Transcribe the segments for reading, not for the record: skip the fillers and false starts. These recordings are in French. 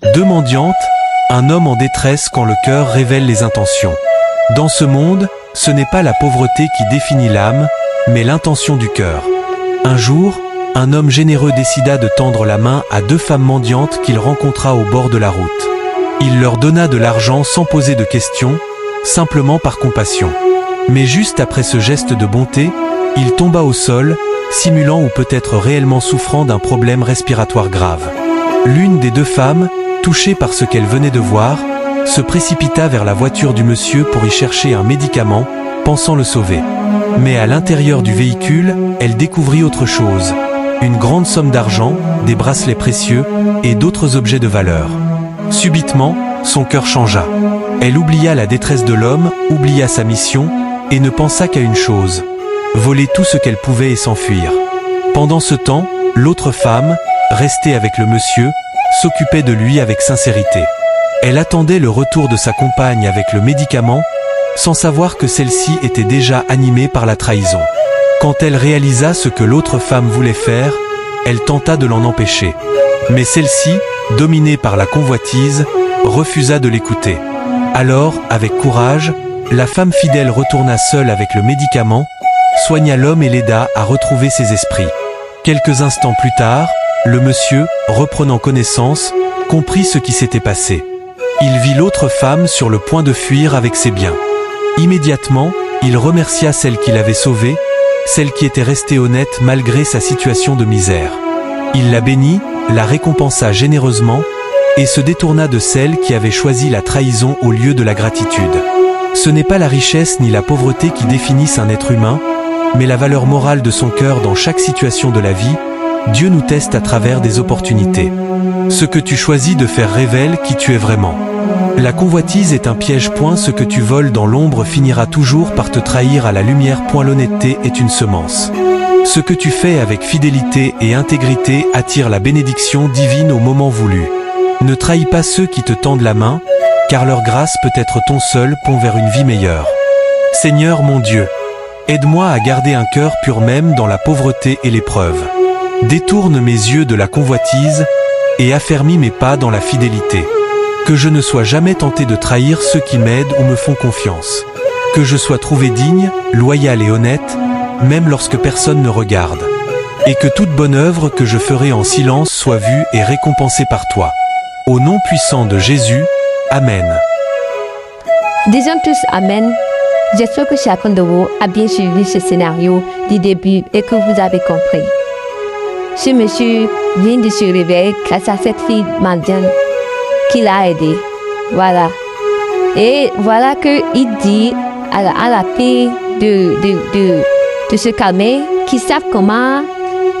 Deux mendiantes, un homme en détresse quand le cœur révèle les intentions. Dans ce monde, ce n'est pas la pauvreté qui définit l'âme, mais l'intention du cœur. Un jour, un homme généreux décida de tendre la main à deux femmes mendiantes qu'il rencontra au bord de la route. Il leur donna de l'argent sans poser de questions, simplement par compassion. Mais juste après ce geste de bonté, il tomba au sol, simulant ou peut-être réellement souffrant d'un problème respiratoire grave. L'une des deux femmes, touchée par ce qu'elle venait de voir, se précipita vers la voiture du monsieur pour y chercher un médicament, pensant le sauver. Mais à l'intérieur du véhicule, elle découvrit autre chose. Une grande somme d'argent, des bracelets précieux et d'autres objets de valeur. Subitement, son cœur changea. Elle oublia la détresse de l'homme, oublia sa mission, et ne pensa qu'à une chose: voler tout ce qu'elle pouvait et s'enfuir. Pendant ce temps, l'autre femme, restée avec le monsieur, s'occupait de lui avec sincérité. Elle attendait le retour de sa compagne avec le médicament, sans savoir que celle-ci était déjà animée par la trahison. Quand elle réalisa ce que l'autre femme voulait faire, elle tenta de l'en empêcher. Mais celle-ci, dominée par la convoitise, refusa de l'écouter. Alors, avec courage, la femme fidèle retourna seule avec le médicament, soigna l'homme et l'aida à retrouver ses esprits. Quelques instants plus tard, le monsieur, reprenant connaissance, comprit ce qui s'était passé. Il vit l'autre femme sur le point de fuir avec ses biens. Immédiatement, il remercia celle qui l'avait sauvée, celle qui était restée honnête malgré sa situation de misère. Il la bénit, la récompensa généreusement, et se détourna de celle qui avait choisi la trahison au lieu de la gratitude. Ce n'est pas la richesse ni la pauvreté qui définissent un être humain, mais la valeur morale de son cœur dans chaque situation de la vie. Dieu nous teste à travers des opportunités. Ce que tu choisis de faire révèle qui tu es vraiment. La convoitise est un piège. Ce que tu voles dans l'ombre finira toujours par te trahir à la lumière. L'honnêteté est une semence. Ce que tu fais avec fidélité et intégrité attire la bénédiction divine au moment voulu. Ne trahis pas ceux qui te tendent la main, car leur grâce peut être ton seul pont vers une vie meilleure. Seigneur mon Dieu, aide-moi à garder un cœur pur même dans la pauvreté et l'épreuve. Détourne mes yeux de la convoitise et affermis mes pas dans la fidélité. Que je ne sois jamais tenté de trahir ceux qui m'aident ou me font confiance. Que je sois trouvé digne, loyal et honnête, même lorsque personne ne regarde. Et que toute bonne œuvre que je ferai en silence soit vue et récompensée par toi. Au nom puissant de Jésus, Amen. Disons tous Amen. J'espère que chacun de vous a bien suivi ce scénario du début et que vous avez compris. Ce monsieur vient de se réveiller grâce à cette fille mendiante qui l'a aidé. Voilà. Et voilà qu'il dit à la fille de se calmer, qui savent comment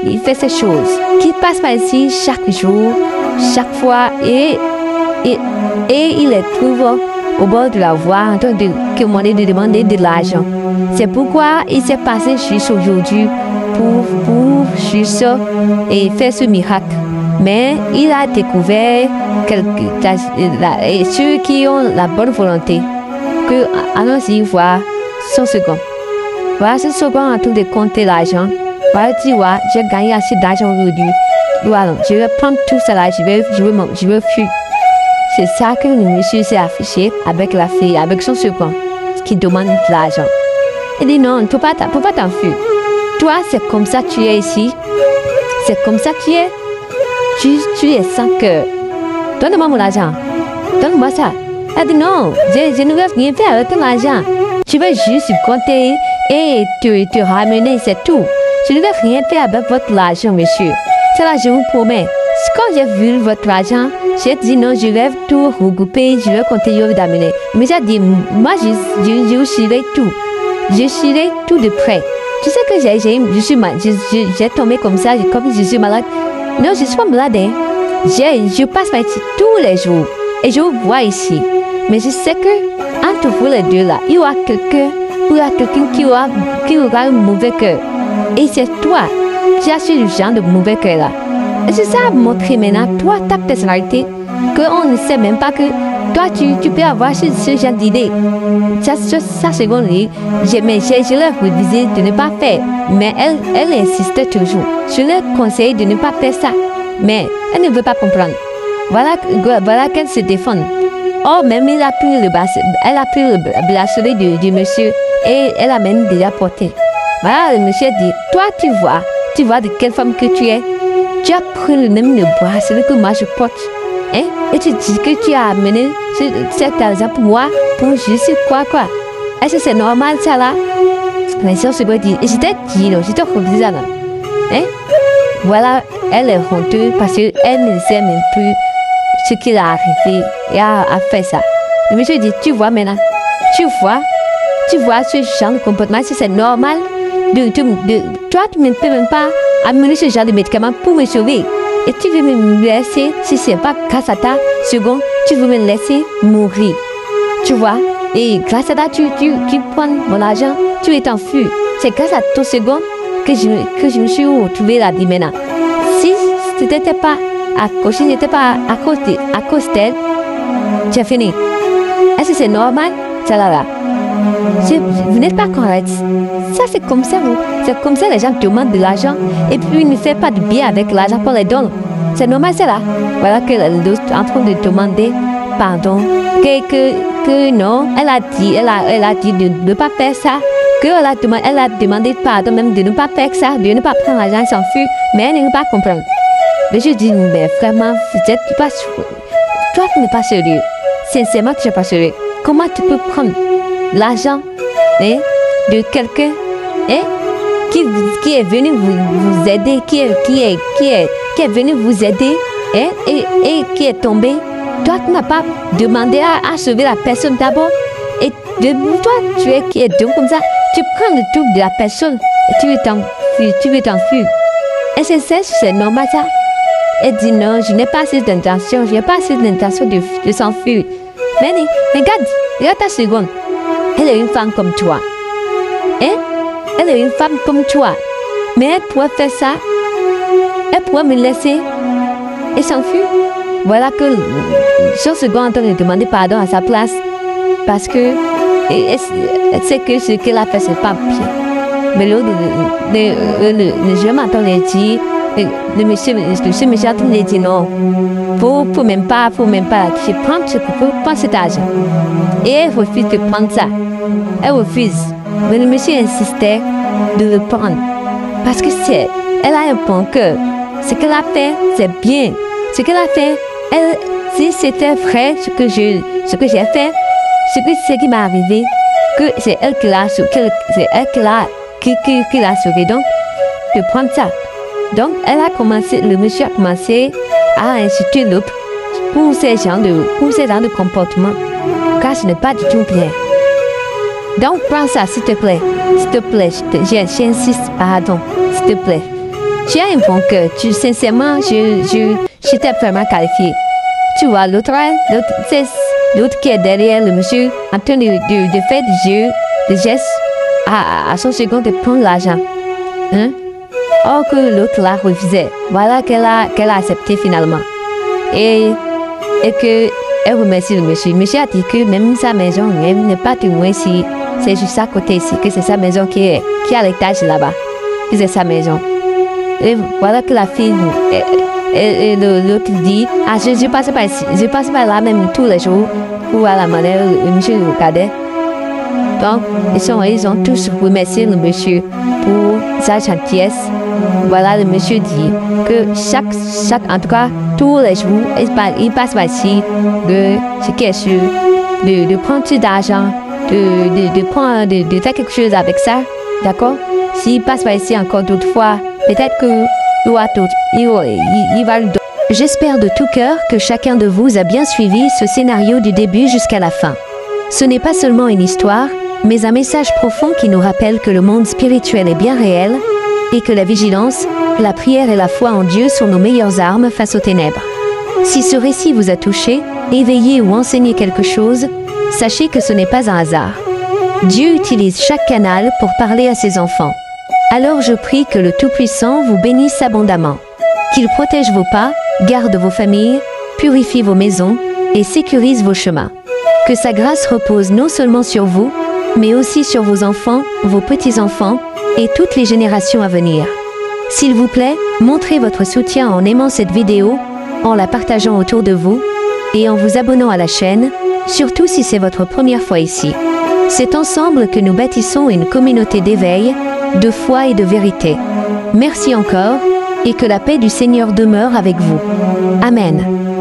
il fait ces choses, qui passe par ici chaque jour, chaque fois, et il les trouve au bord de la voie en train de demander de l'argent. C'est pourquoi il s'est passé juste aujourd'hui pour juste et faire ce miracle. Mais il a découvert et ceux qui ont la bonne volonté que allons-y voir son second. Voilà, ce second en train de compter l'argent. Voilà, tu vois, j'ai gagné assez d'argent aujourd'hui. Voilà, je vais prendre tout ça là, je vais fuir. C'est ça que le monsieur s'est affiché avec la fille, avec son second, qui demande de l'argent. Il dit non, tu ne peux pas t'enfuir. Toi, c'est comme ça que tu es ici. C'est comme ça que tu es. Tu es sans cœur. Donne-moi mon argent. Donne-moi ça. Elle dit non, je ne veux rien faire avec ton argent. Je veux juste compter et te ramener, c'est tout. Je ne veux rien faire avec votre argent, monsieur. C'est là, je vous promets. Quand j'ai vu votre argent, j'ai dit non, je vais tout regrouper, je vais compter, je vais t'amener. Mais j'ai dit, moi, je suivrai tout. Je suivrai tout de près. Tu sais que j'ai tombé comme ça, comme je suis malade. Non, je suis pas malade. Hein. Je passe par ici tous les jours. Et je vous vois ici. Mais je sais que entre vous les deux là, il y aura quelqu'un qui aura un mauvais cœur. Et c'est toi qui as ce genre de mauvais cœur là. Et c'est ça montrer maintenant, toi, ta personnalité, qu'on ne sait même pas que toi, tu peux avoir ce genre d'idée. Ça seconde, je leur disais de ne pas faire, mais elle insiste toujours. Je leur conseille de ne pas faire ça, mais elle ne veut pas comprendre. voilà qu'elle se défend. Oh, même elle a pris le bracelet du monsieur et elle a même déjà porté. Voilà, le monsieur dit, toi tu vois de quelle femme que tu es. Tu as pris le même bracelet que moi je porte. Hein? Et tu dis que tu as amené cet argent pour moi, pour je sais quoi. Est-ce que c'est normal ça là? Mais si on se dit, j'étais refusé là. Hein? Voilà, elle est honteuse parce qu'elle ne sait même plus ce qu'il a arrivé et a fait ça. Le monsieur dit, tu vois maintenant, tu vois ce genre de comportement, si c'est normal, toi tu ne peux même pas amener ce genre de médicaments pour me sauver. Et tu veux me laisser, si c'est pas grâce à ta seconde, tu veux me laisser mourir. Tu vois? Et grâce à ça, tu prends mon argent, tu es enfui. C'est grâce à ton seconde que je me suis retrouvée là maintenant. Si ce n'était pas à cause d'elle, tu as fini. Est-ce que c'est normal? Ça là. Vous n'êtes pas correct. Ça c'est comme ça. C'est comme ça les gens demandent de l'argent et puis ils ne font pas de bien avec l'argent pour les donner. C'est normal ça là. Voilà que l'autre est en train de demander pardon. Que non, elle a dit de ne pas faire ça. Elle a demandé pardon même de ne pas faire ça, de ne pas prendre l'argent et s'enfuir. Mais elle ne veut pas comprendre. Mais je dis, mais vraiment, toi tu n'es pas sérieux. Sincèrement, tu n'es pas sérieux. Comment tu peux prendre l'argent de quelqu'un qui est venu vous aider, qui est venu vous aider et qui est tombé? Toi, tu n'as pas demandé à sauver la personne d'abord. Et toi, qui es donc comme ça, tu prends le truc de la personne et tu veux t'enfuir. Et c'est normal ça? Elle dit non, je n'ai pas cette intention, je n'ai pas cette intention de s'enfuir. Mais regarde ta seconde. Elle est une femme comme toi. Hein? Elle est une femme comme toi. Mais elle pourrait faire ça. Elle pourrait me laisser et s'enfuir. Voilà que son second est en train de demander pardon à sa place. Parce que elle sait que ce qu'elle a fait, c'est pas bien. Mais l'autre, le jeune m'entend dire, le monsieur attend de dire non. Faut même pas, je prends cet argent. Et elle refuse de prendre ça. Elle refuse. Mais le monsieur insistait de le prendre. Parce que elle a un bon cœur. Ce qu'elle a fait, c'est bien. Ce qu'elle a fait, si c'était vrai ce que j'ai fait, ce qui m'est arrivé, que c'est elle qui l'a sauvé, donc de prendre ça. Donc le monsieur a commencé à insulter l'autre pour ces genres de comportements, car ce n'est pas du tout bien. Donc prends ça s'il te plaît, j'insiste, pardon, s'il te plaît. Tu as un bon cœur, sincèrement, je t'ai vraiment qualifié. Tu vois, l'autre qui est derrière le monsieur en train de faire des gestes à son second de prendre l'argent. Hein? Or que l'autre la refusait. Voilà qu'elle a accepté finalement. Et qu'elle remercie le monsieur. Le monsieur a dit que même sa maison n'est pas tout loin ici. C'est juste à côté ici, que c'est sa maison qui est à l'étage là-bas. Que c'est sa maison. Et voilà que la fille... Et l'autre dit, je passe par là même tous les jours pour voir la manière le monsieur le regardait. Donc, ils ont tous remercié le monsieur pour sa gentillesse. Voilà, le monsieur dit que en tout cas, tous les jours, il passe par ici, ce qui est sûr, de prendre tout d'argent, de faire quelque chose avec ça, d'accord? S'il passe par ici encore d'autres fois, peut-être que il va le donner. J'espère de tout cœur que chacun de vous a bien suivi ce scénario du début jusqu'à la fin. Ce n'est pas seulement une histoire, mais un message profond qui nous rappelle que le monde spirituel est bien réel et que la vigilance, la prière et la foi en Dieu sont nos meilleures armes face aux ténèbres. Si ce récit vous a touché, éveillé ou enseigné quelque chose, sachez que ce n'est pas un hasard. Dieu utilise chaque canal pour parler à ses enfants. Alors je prie que le Tout-Puissant vous bénisse abondamment, qu'il protège vos pas, garde vos familles, purifie vos maisons et sécurise vos chemins. Que sa grâce repose non seulement sur vous, mais aussi sur vos enfants, vos petits-enfants et toutes les générations à venir. S'il vous plaît, montrez votre soutien en aimant cette vidéo, en la partageant autour de vous et en vous abonnant à la chaîne, surtout si c'est votre première fois ici. C'est ensemble que nous bâtissons une communauté d'éveil, de foi et de vérité. Merci encore, et que la paix du Seigneur demeure avec vous. Amen.